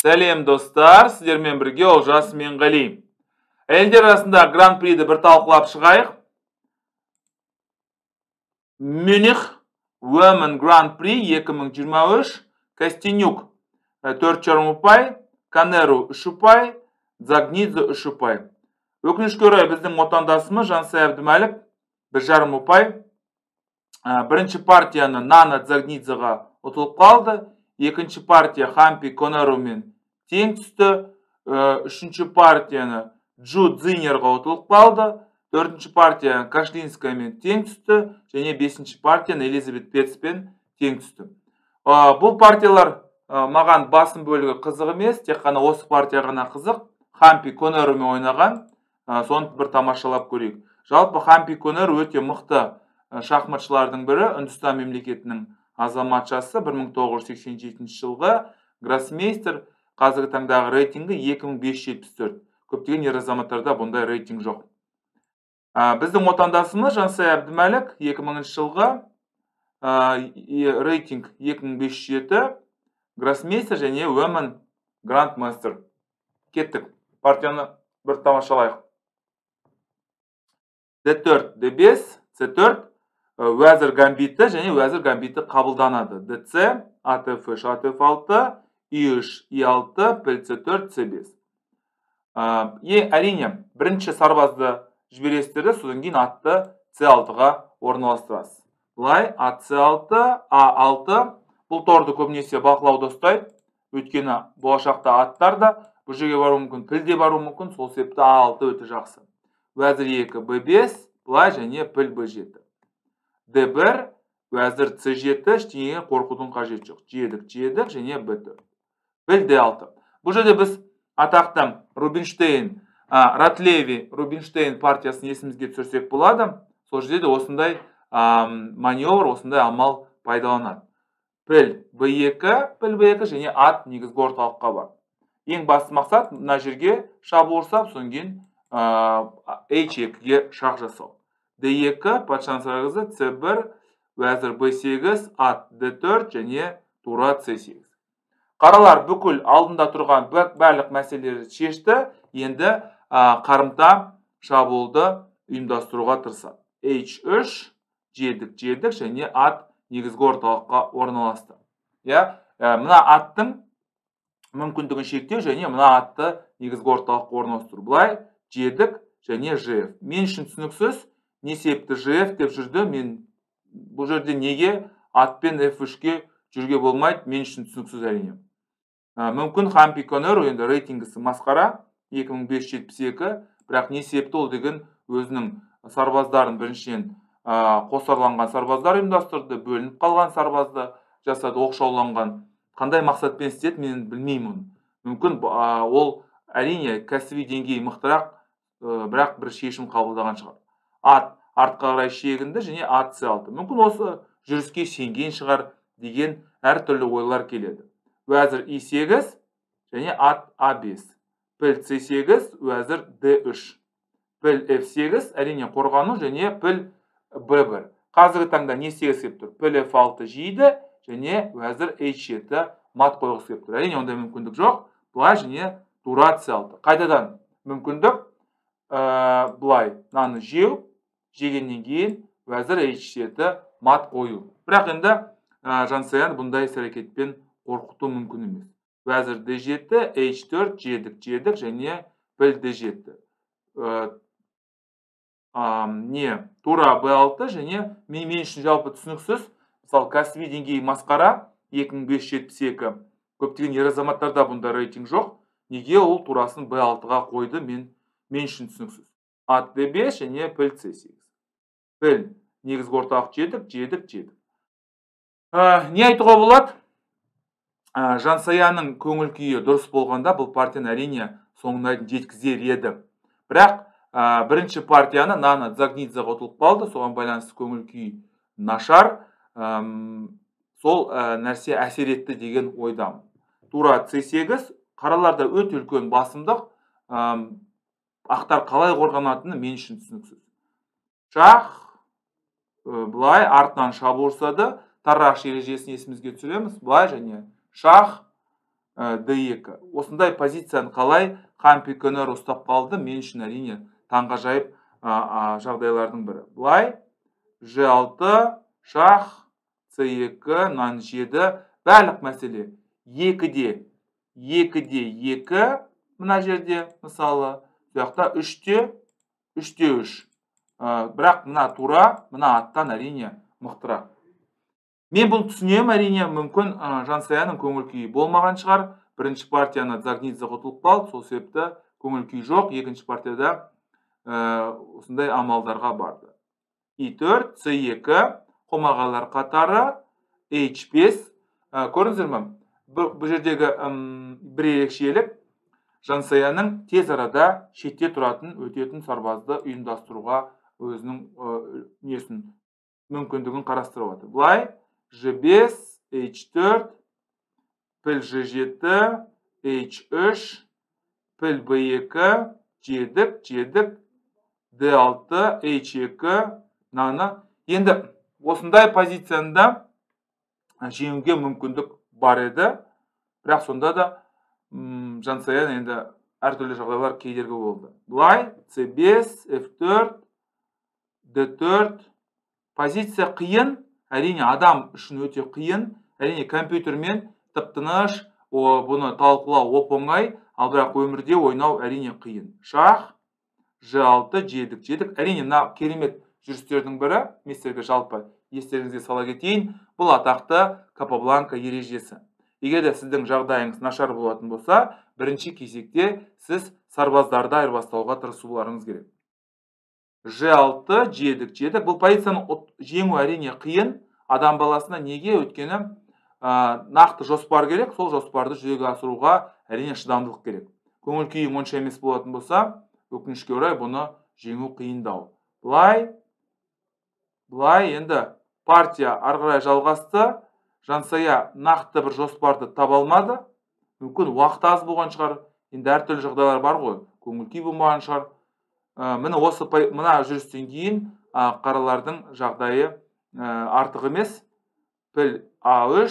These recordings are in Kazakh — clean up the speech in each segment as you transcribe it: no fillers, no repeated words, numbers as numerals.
Сәлем достар, сіздермен бірге Олжас мен Ғали. Әйелдер арасында гран-приді бір талқылап шығайық. Мюних Women Гран-при 2023, Костенюк 4,5 ұпай, Канеру 3 ұпай, Дзагнидзе 3 ұпай. Өкінішке орай біздің отандасымыз Жансая Әбдімәлік 1,5 ұпай. Бірінші партияны Нана Дзагнидзеға ұтылып қалды. Екінші партия Хампи Конерумен тең түсті. Үшінші партияны Джу Цзинерға ұтылып қалды. Төртінші партия Кашлинскаямен тең түсті. Және бесінші партияны Элизабет Петспен тең түсті. Бұл партиялар маған басым бөлігі қызық емес, тек қана осы партия ғана қызық. Хампи Конерумен ойнаған, соны бір тамашалап көрейік. Жалпы Хампи Конеру өте мықты шахматшылардың бірі, Үндістан мемлекетінің азаматшасы, 1987 жылғы гроссмейстер, қазіргі таңдағы рейтингі 2574. Көптеген ер азаматтарда бұндай рейтинг жоқ. Біздің отандасымыз Жансая Әбдімәлік 2000 жылғы рейтинг 2507, гроссмейстер және Women Grandmaster. Кеттік, партияны бір тамашалайық. D4, D5, C4, Уәзір гамбиті және уәзір гамбиті қабылданады. DC, ATF3, ATF6, I3, I6, піл C4, C5. Әрине, бірінші сарбазды жібересіздерді, содан кейін атты C6-ға орналастырасыз. Бұлай, ат C6, A6, бұл торды көбінесе бақылауда ұстайды. Өйткені болашақта аттар да бұл жерге бару мүмкін, піл де бару мүмкін, сол себепті A6 өте жақсы. Уәзір 2, B5, бұлай және піл B7. D1, уәзір C7, ештеңеге қорқудың қажет жоқ. Жедік және B4. Піл D6. Бұл жерде біз атақты Рубинштейн, Ратлеви Рубинштейн партиясын есімізге түсірсек болады. Сол жерде де осындай маневр, осындай амал пайдаланады. Піл B2 және ат негізгі орталыққа бар. Ең басты мақсат мына жерге шабуыл жасап, содан кейін H2-ге шақ жасау. D2, патшаның сарайғызы, C1, уәзір B8, ат D4 және тура C8. Қаралар бүкіл алдында тұрған барлық мәселелерді шешті, енді қарымта шабуылды ұйымдастыруға тырысады. H3, жедік және ат негізгі орталыққа орналасты. Мына аттың мүмкіндігін шектеу және мына атты негізгі орталыққа орналастыру. Бұлай жедік және GF. Мен үшін түсініксіз, не себепті GF деп жүрді, мен бұл жерде неге атпен F3-ке жүрге болмайды, мен үшін түсініксіз әрине. Мүмкін Хампи Конеру енді рейтингісі масқара 2572, бірақ не себепті ол деген өзінің сарбаздарын біріншіден қосарланған сарбаздар ұйымдастырды, бөлініп қалған сарбазды жасады, оқшауланған. Қандай мақсатпен істеді, мен білмеймін. Мүмкін ол әрине кәсіби деңгейі мықтырақ, бірақ бір шешім қабылдаған шығар. Ат артқа қарай шегінді және ат C6. Мүмкін осы жүріске сенген шығар деген әртүрлі ойлар келеді. Уәзір I8 және ат A5. Піл C8, уәзір D3. Піл F8, әрине қорғану және піл B1. Қазіргі таңда не істегісі келіп тұр? Піл F6 жейді және уәзір H7 мат қойғысы келіп тұр. Әрине ондай мүмкіндік жоқ. Бұлай және тура C6. Қайтадан мүмкіндік бұлай наны жеу, жегеннен кейін уәзір H7 мат қою. Бірақ енді Жансаяны бұндай іс-әрекетпен қорқыту мүмкін емес. Уәзір D7, H4, жедік және піл D7. Тура B6 және мен үшін жалпы түсініксіз. Мысалы, кәсіби деңгейі масқара 2572. Көптеген ер азаматтарда бұнда рейтинг жоқ. Неге ол турасын B6-ға қойды, мен үшін түсініксіз. Ат D5 және піл C8. Піл негізгі орталық жедік. Не айтуға болады? Жансаяның көңіл күйі дұрыс болғанда бұл партияны әрине соңына жеткізер еді. Бірақ бірінші партияны Нана Дзагнидзеға ұтылып қалды, соған байланысты көңіл күй нашар. Сол нәрсе әсер етті деген ойдамын. Тура C8, қараларда өте үлкен басымдық, ақтар қалай қорғанатыны мен үшін түсініксіз. Шах, бұлай артынан шабуыл жасады, тарраш ережесін есімізге түсіреміз. Бұлай және шах, D2. Осындай позицияны қалай Хампикөнер ұстап қалды, мен үшін әрине таңғажайып жағдайлардың бірі. Бұлай G6 шах, C2, нан 7, барлық мәселе 2-де 2, мына жерде мысалы, бұяқта 3-те 3. Бірақ мына тура, мына аттан әрине мықтырақ. Мен бұл түсінем, әрине, мүмкін Жансаяның көңіл күйі болмаған шығар. Бірінші партияны Дзагнидзе ұтылып қалды, сол себепті көңіл күй жоқ. Екінші партияда осындай амалдарға барды. I4, C2, қомағайлар қатары, H5. Көріңіздер ме? Бұл жердегі бір ерекшелік Жансаяның тез арада шетте тұратын, өтетін сарбазды ұйымдастыруға өзінің мүмкіндігін қарастырып отыр. Бұлай G5, H4, піл G7, H3, піл B2, жедік, D6, H2, наны. Енді осындай позицияда жеңуге мүмкіндік бар еді, бірақ сонда да Жансаян енді әртүрлі жағдайлар кедергі болды. Бұлай C5, F4, D4, позиция қиын, әрине адам үшін өте қиын, әрине компьютермен тып-тыныш бұны талқылау оп-оңай, ал бірақ өмірде ойнау әрине қиын. Шах, G6, жедік. Әрине мына керемет жүрістердің бірі, мен сіздерге жалпы естеріңізге сала кетейін, бұл атақты Капабланка ережесі. Егер де сіздің жағдайыңыз нашар болатын болса, бірінші кезекте сіз сарбаздарды айырбастауға тырысуларыңыз керек. G6, жедік. Бұл позицияны жеңу әрине қиын. Адам баласына неге? Өйткені нақты жоспар керек, сол жоспарды жүзеге асыруға әрине шыдамдылық керек. Көңіл күйің онша емес болатын болса, өкінішке орай бұны жеңу қиындау. Бұлай енді партия ары қарай жалғасты. Жансая нақты бір жоспарды таба алмады. Мүмкін уақыт аз болған шығар. Енді әртүрлі жағдайлар бар ғой. Көңіл күй болмаған шығар. Мына жүрістен кейін қаралардың жағдайы артық емес. Піл A3,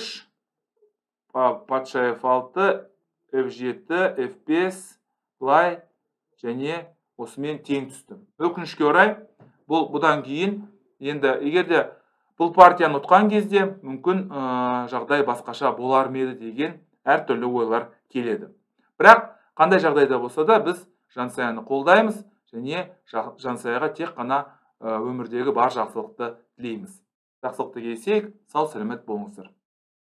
патша F6, F7, F5, бұлай және осымен тең түсті. Өкінішке орай, бұдан кейін енді егерде бұл партияны ұтқан кезде мүмкін жағдай басқаша болар ма еді деген әртүрлі ойлар келеді. Бірақ қандай жағдайда болса да біз Жансаяны қолдаймыз және Жансаяға тек қана өмірдегі бар жақсылықты тілейміз. Жақсылықты келсек, сау сәлемет болыңыздар.